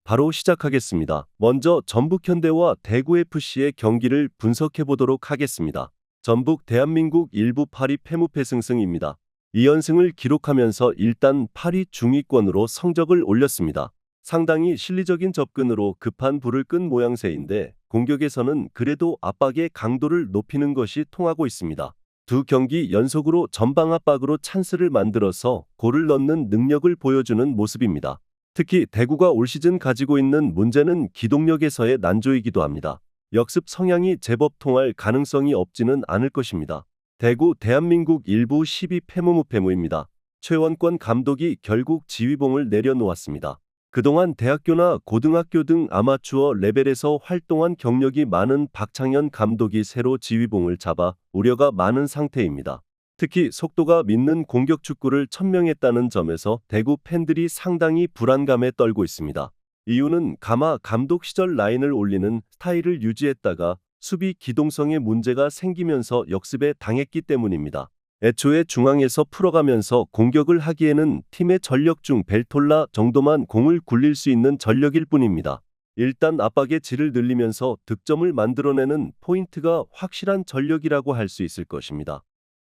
바로 시작하겠습니다. 먼저 전북현대와 대구FC의 경기를 분석해 보도록 하겠습니다. 전북 대한민국 1부 8위 패무패승승입니다. 2연승을 기록하면서 일단 8위 중위권으로 성적을 올렸습니다. 상당히 실리적인 접근으로 급한 불을 끈 모양새인데 공격에서는 그래도 압박의 강도를 높이는 것이 통하고 있습니다. 두 경기 연속으로 전방 압박으로 찬스를 만들어서 골을 넣는 능력을 보여주는 모습입니다. 특히 대구가 올 시즌 가지고 있는 문제는 기동력에서의 난조이기도 합니다. 역습 성향이 제법 통할 가능성이 없지는 않을 것입니다. 대구 대한민국 1부 12 패무무패무입니다. 최원권 감독이 결국 지휘봉을 내려놓았습니다. 그동안 대학교나 고등학교 등 아마추어 레벨에서 활동한 경력이 많은 박창현 감독이 새로 지휘봉을 잡아 우려가 많은 상태입니다. 특히 속도가 믿는 공격 축구를 천명했다는 점에서 대구 팬들이 상당히 불안감에 떨고 있습니다. 이유는 가마 감독 시절 라인을 올리는 스타일을 유지했다가 수비 기동성에 문제가 생기면서 역습에 당했기 때문입니다. 애초에 중앙에서 풀어가면서 공격을 하기에는 팀의 전력 중 벨톨라 정도만 공을 굴릴 수 있는 전력일 뿐입니다. 일단 압박의 질을 늘리면서 득점을 만들어내는 포인트가 확실한 전력이라고 할 수 있을 것입니다.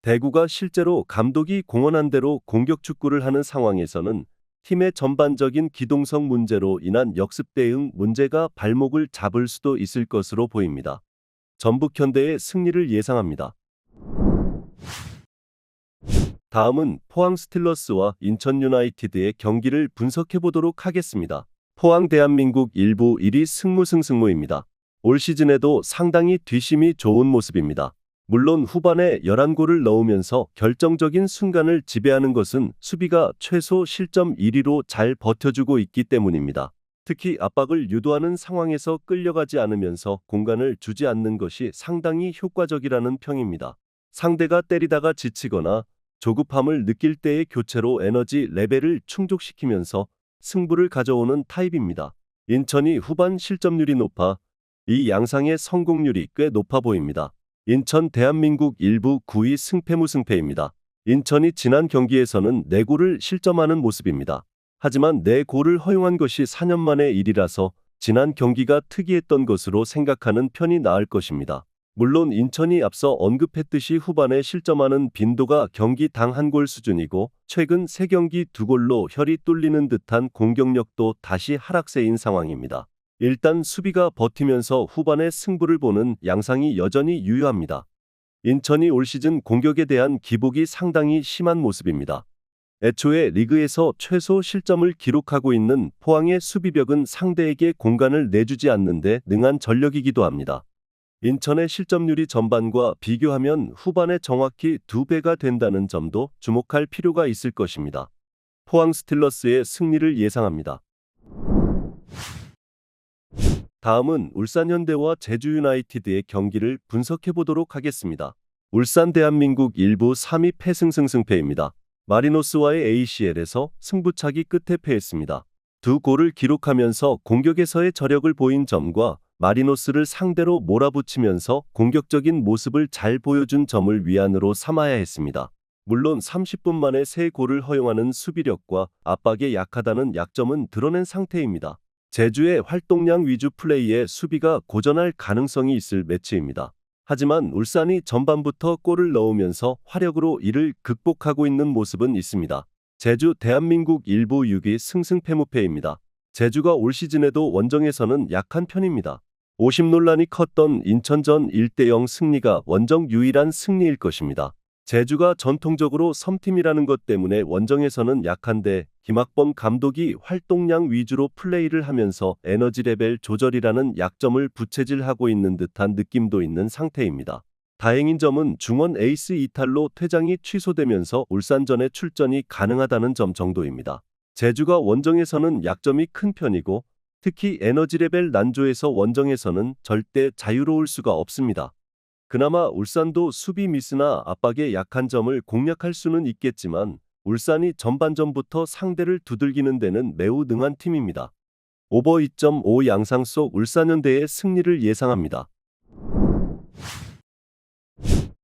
대구가 실제로 감독이 공언한 대로 공격 축구를 하는 상황에서는 팀의 전반적인 기동성 문제로 인한 역습 대응 문제가 발목을 잡을 수도 있을 것으로 보입니다. 전북현대의 승리를 예상합니다. 다음은 포항 스틸러스와 인천 유나이티드의 경기를 분석해 보도록 하겠습니다. 포항 대한민국 1부 1위 승무승승무입니다. 올 시즌에도 상당히 뒷심이 좋은 모습입니다. 물론 후반에 11골을 넣으면서 결정적인 순간을 지배하는 것은 수비가 최소 실점 1위로 잘 버텨주고 있기 때문입니다. 특히 압박을 유도하는 상황에서 끌려가지 않으면서 공간을 주지 않는 것이 상당히 효과적이라는 평입니다. 상대가 때리다가 지치거나 조급함을 느낄 때의 교체로 에너지 레벨을 충족시키면서 승부를 가져오는 타입입니다. 인천이 후반 실점률이 높아 이 양상의 성공률이 꽤 높아 보입니다. 인천 대한민국 1부 9위 승패무승패입니다. 인천이 지난 경기에서는 4골을 실점하는 모습입니다. 하지만 4골을 허용한 것이 4년 만의 일이라서 지난 경기가 특이했던 것으로 생각하는 편이 나을 것입니다. 물론 인천이 앞서 언급했듯이 후반에 실점하는 빈도가 경기당 1골 수준이고 최근 3경기 2골로 혈이 뚫리는 듯한 공격력도 다시 하락세인 상황입니다. 일단 수비가 버티면서 후반에 승부를 보는 양상이 여전히 유효합니다. 인천이 올 시즌 공격에 대한 기복이 상당히 심한 모습입니다. 애초에 리그에서 최소 실점을 기록하고 있는 포항의 수비벽은 상대에게 공간을 내주지 않는데 능한 전력이기도 합니다. 인천의 실점률이 전반과 비교하면 후반에 정확히 2배가 된다는 점도 주목할 필요가 있을 것입니다. 포항 스틸러스의 승리를 예상합니다. 다음은 울산 현대와 제주 유나이티드의 경기를 분석해 보도록 하겠습니다. 울산 대한민국 1부 3위 패승승승패입니다. 마리노스와의 ACL에서 승부차기 끝에 패했습니다. 2골을 기록하면서 공격에서의 저력을 보인 점과 마리노스를 상대로 몰아붙이면서 공격적인 모습을 잘 보여준 점을 위안으로 삼아야 했습니다. 물론 30분 만에 3골을 허용하는 수비력과 압박에 약하다는 약점은 드러낸 상태입니다. 제주의 활동량 위주 플레이에 수비가 고전할 가능성이 있을 매치입니다. 하지만 울산이 전반부터 골을 넣으면서 화력으로 이를 극복하고 있는 모습은 있습니다. 제주 대한민국 1부 6위 승승패무패입니다. 제주가 올 시즌에도 원정에서는 약한 편입니다. 오심 논란이 컸던 인천전 1대0 승리가 원정 유일한 승리일 것입니다. 제주가 전통적으로 섬팀이라는 것 때문에 원정에서는 약한데 김학범 감독이 활동량 위주로 플레이를 하면서 에너지 레벨 조절이라는 약점을 부채질하고 있는 듯한 느낌도 있는 상태입니다. 다행인 점은 중원 에이스 이탈로 퇴장이 취소되면서 울산전에 출전이 가능하다는 점 정도입니다. 제주가 원정에서는 약점이 큰 편이고 특히 에너지 레벨 난조에서 원정에서는 절대 자유로울 수가 없습니다. 그나마 울산도 수비 미스나 압박에 약한 점을 공략할 수는 있겠지만 울산이 전반전부터 상대를 두들기는 데는 매우 능한 팀입니다. 오버 2.5 양상 속 울산현대의 승리를 예상합니다.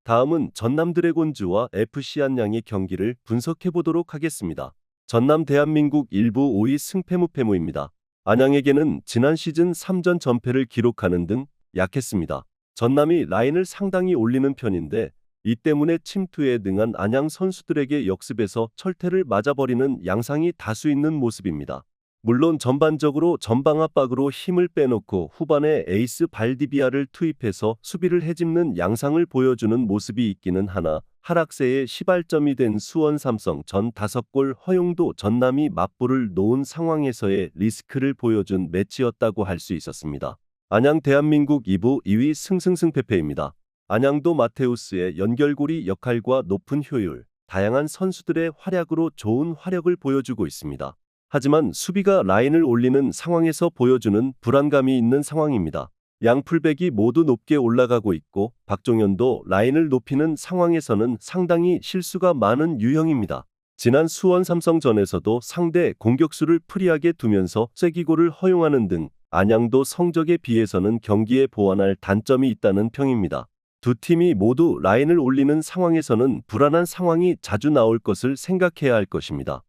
다음은 전남 드래곤즈와 FC 안양의 경기를 분석해 보도록 하겠습니다. 전남 대한민국 1부 5위 승패무패무입니다. 안양에게는 지난 시즌 3전 전패를 기록하는 등 약했습니다. 전남이 라인을 상당히 올리는 편인데 이 때문에 침투에 능한 안양 선수들에게 역습에서 철퇴를 맞아버리는 양상이 다수 있는 모습입니다. 물론 전반적으로 전방 압박으로 힘을 빼놓고 후반에 에이스 발디비아를 투입해서 수비를 해집는 양상을 보여주는 모습이 있기는 하나 하락세의 시발점이 된 수원 삼성 전 5골 허용도 전남이 맞불을 놓은 상황에서의 리스크를 보여준 매치였다고 할 수 있었습니다. 안양 대한민국 2부 2위 승승승패패입니다. 안양도 마테우스의 연결고리 역할과 높은 효율, 다양한 선수들의 활약으로 좋은 화력을 보여주고 있습니다. 하지만 수비가 라인을 올리는 상황에서 보여주는 불안감이 있는 상황입니다. 양 풀백이 모두 높게 올라가고 있고 박종현도 라인을 높이는 상황에서는 상당히 실수가 많은 유형입니다. 지난 수원 삼성전에서도 상대 공격수를 프리하게 두면서 쐐기골을 허용하는 등 안양도 성적에 비해서는 경기에 보완할 단점이 있다는 평입니다. 두 팀이 모두 라인을 올리는 상황에서는 불안한 상황이 자주 나올 것을 생각해야 할 것입니다.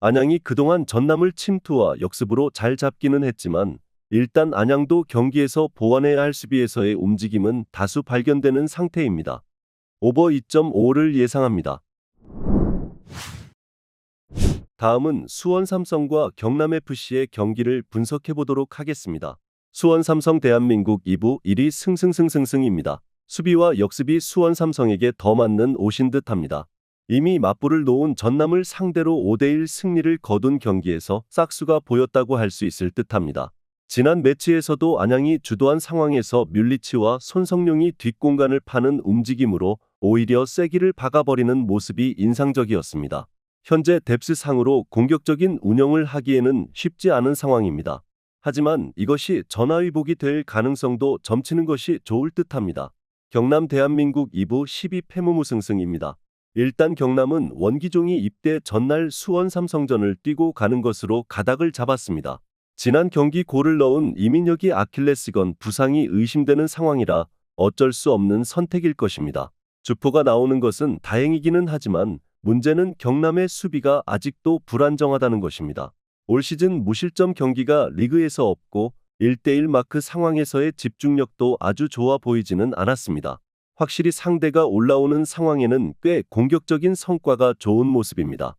안양이 그동안 전남을 침투와 역습으로 잘 잡기는 했지만 일단 안양도 경기에서 보완해야 할 수비에서의 움직임은 다수 발견되는 상태입니다. 오버 2.5를 예상합니다. 다음은 수원 삼성과 경남FC의 경기를 분석해보도록 하겠습니다. 수원 삼성 대한민국 2부 1위 승승승승승입니다. 수비와 역습이 수원 삼성에게 더 맞는 옷인 듯합니다. 이미 맞불을 놓은 전남을 상대로 5대1 승리를 거둔 경기에서 싹수가 보였다고 할 수 있을 듯합니다. 지난 매치에서도 안양이 주도한 상황에서 뮬리치와 손성룡이 뒷공간을 파는 움직임으로 오히려 쐐기를 박아버리는 모습이 인상적이었습니다. 현재 뎁스상으로 공격적인 운영을 하기에는 쉽지 않은 상황입니다. 하지만 이것이 전화위복이 될 가능성도 점치는 것이 좋을 듯합니다. 경남 대한민국 2부 12패무무승승입니다. 일단 경남은 원기종이 입대 전날 수원 삼성전을 뛰고 가는 것으로 가닥을 잡았습니다. 지난 경기 골을 넣은 이민혁이 아킬레스건 부상이 의심되는 상황이라 어쩔 수 없는 선택일 것입니다. 주포가 나오는 것은 다행이기는 하지만 문제는 경남의 수비가 아직도 불안정하다는 것입니다. 올 시즌 무실점 경기가 리그에서 없고 1대1 마크 상황에서의 집중력도 아주 좋아 보이지는 않았습니다. 확실히 상대가 올라오는 상황에는 꽤 공격적인 성과가 좋은 모습입니다.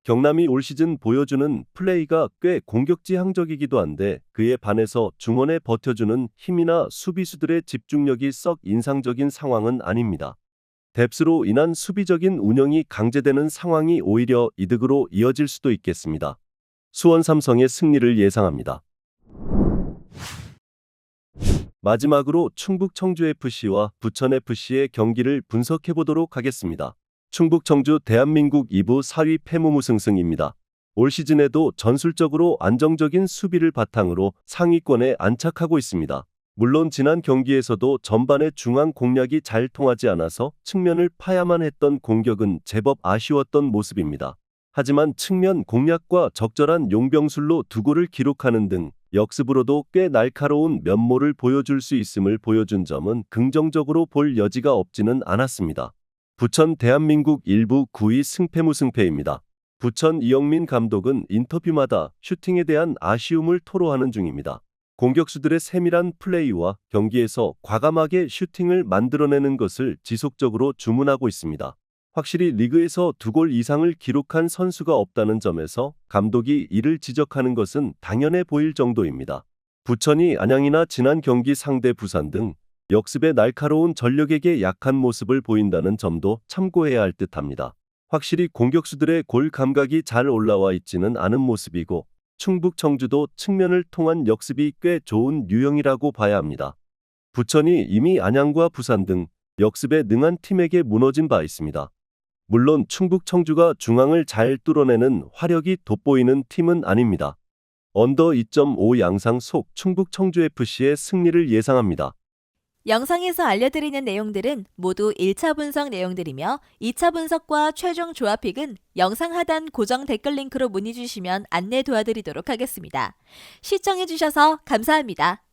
경남이 올 시즌 보여주는 플레이가 꽤 공격지향적이기도 한데 그에 반해서 중원에 버텨주는 힘이나 수비수들의 집중력이 썩 인상적인 상황은 아닙니다. 뎁스로 인한 수비적인 운영이 강제되는 상황이 오히려 이득으로 이어질 수도 있겠습니다. 수원 삼성의 승리를 예상합니다. 마지막으로 충북 청주FC와 부천FC의 경기를 분석해보도록 하겠습니다. 충북 청주 대한민국 2부 4위 패무무승승입니다. 올 시즌에도 전술적으로 안정적인 수비를 바탕으로 상위권에 안착하고 있습니다. 물론 지난 경기에서도 전반의 중앙 공략이 잘 통하지 않아서 측면을 파야만 했던 공격은 제법 아쉬웠던 모습입니다. 하지만 측면 공략과 적절한 용병술로 2골을 기록하는 등 역습으로도 꽤 날카로운 면모를 보여줄 수 있음을 보여준 점은 긍정적으로 볼 여지가 없지는 않았습니다. 부천 대한민국 1부 9위 승패무승패입니다. 부천 이영민 감독은 인터뷰마다 슈팅에 대한 아쉬움을 토로하는 중입니다. 공격수들의 세밀한 플레이와 경기에서 과감하게 슈팅을 만들어내는 것을 지속적으로 주문하고 있습니다. 확실히 리그에서 2골 이상을 기록한 선수가 없다는 점에서 감독이 이를 지적하는 것은 당연해 보일 정도입니다. 부천이 안양이나 지난 경기 상대 부산 등 역습의 날카로운 전력에게 약한 모습을 보인다는 점도 참고해야 할 듯합니다. 확실히 공격수들의 골 감각이 잘 올라와 있지는 않은 모습이고 충북 청주도 측면을 통한 역습이 꽤 좋은 유형이라고 봐야 합니다. 부천이 이미 안양과 부산 등 역습에 능한 팀에게 무너진 바 있습니다. 물론 충북 청주가 중앙을 잘 뚫어내는 화력이 돋보이는 팀은 아닙니다. 언더 2.5 양상 속 충북 청주FC의 승리를 예상합니다. 영상에서 알려드리는 내용들은 모두 1차 분석 내용들이며 2차 분석과 최종 조합픽은 영상 하단 고정 댓글 링크로 문의 주시면 안내 도와드리도록 하겠습니다. 시청해주셔서 감사합니다.